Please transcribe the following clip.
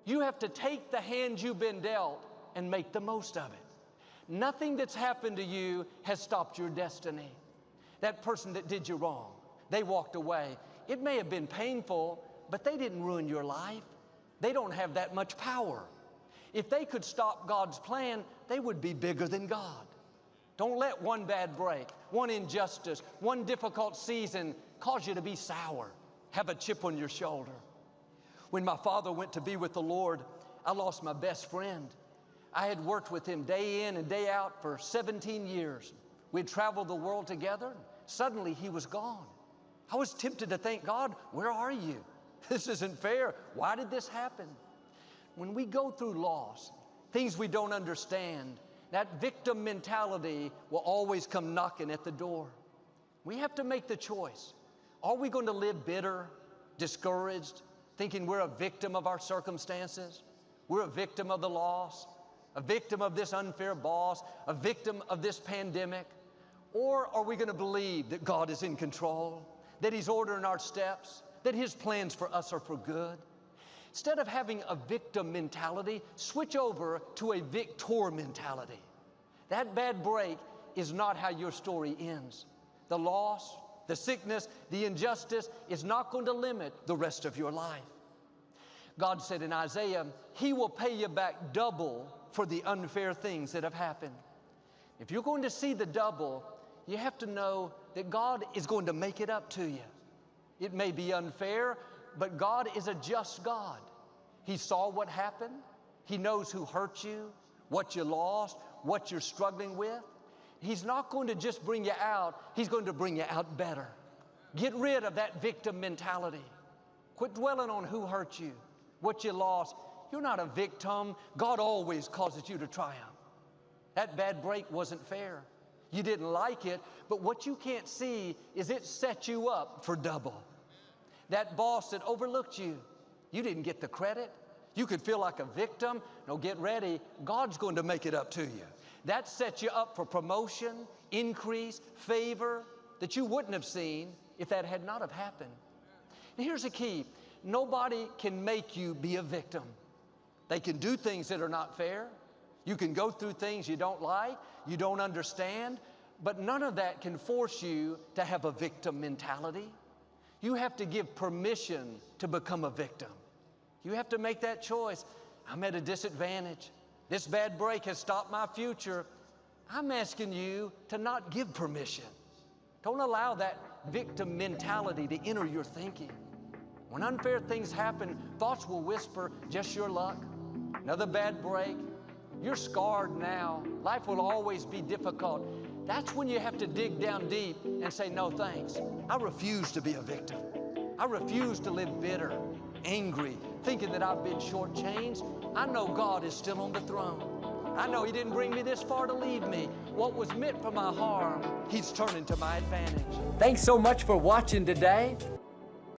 You have to take the hand you've been dealt and make the most of it. Nothing that's happened to you has stopped your destiny. That person that did you wrong, they walked away. It may have been painful, but they didn't ruin your life. They don't have that much power. If they could stop God's plan, they would be bigger than God. Don't let one bad break, one injustice, one difficult season cause you to be sour, have a chip on your shoulder. When my father went to be with the Lord, I lost my best friend. I had worked with him day in and day out for 17 years. We'd traveled the world together. Suddenly he was gone. I was tempted to think, God, where are you? This isn't fair. Why did this happen? When we go through loss, things we don't understand, that victim mentality will always come knocking at the door. We have to make the choice. Are we going to live bitter, discouraged, thinking we're a victim of our circumstances? We're a victim of the loss, a victim of this unfair boss, a victim of this pandemic? Or are we going to believe that God is in control, that He's ordering our steps, that His plans for us are for good? Instead of having a victim mentality, switch over to a victor mentality. That bad break is not how your story ends. The loss, the sickness, the injustice is not going to limit the rest of your life. God said in Isaiah, He will pay you back double for the unfair things that have happened. If you're going to see the double, you have to know that God is going to make it up to you. It may be unfair, but God is a just God. He saw what happened. He knows who hurt you, what you lost, what you're struggling with. He's not going to just bring you out. He's going to bring you out better. Get rid of that victim mentality. Quit dwelling on who hurt you, what you lost. You're not a victim. God always causes you to triumph. That bad break wasn't fair. You didn't like it, but what you can't see is it set you up for double. That boss that overlooked you, you didn't get the credit. You could feel like a victim. No, get ready. God's going to make it up to you. That sets you up for promotion, increase, favor that you wouldn't have seen if that had not have happened. And here's the key. Nobody can make you be a victim. They can do things that are not fair. You can go through things you don't like, you don't understand, but none of that can force you to have a victim mentality. You have to give permission to become a victim. You have to make that choice. I'm at a disadvantage. This bad break has stopped my future. I'm asking you to not give permission. Don't allow that victim mentality to enter your thinking. When unfair things happen, thoughts will whisper, just your luck, another bad break. You're scarred now. Life will always be difficult. That's when you have to dig down deep and say, no thanks. I refuse to be a victim. I refuse to live bitter, angry, thinking that I've been shortchanged. I know God is still on the throne. I know He didn't bring me this far to leave me. What was meant for my harm, He's turning to my advantage. Thanks so much for watching today.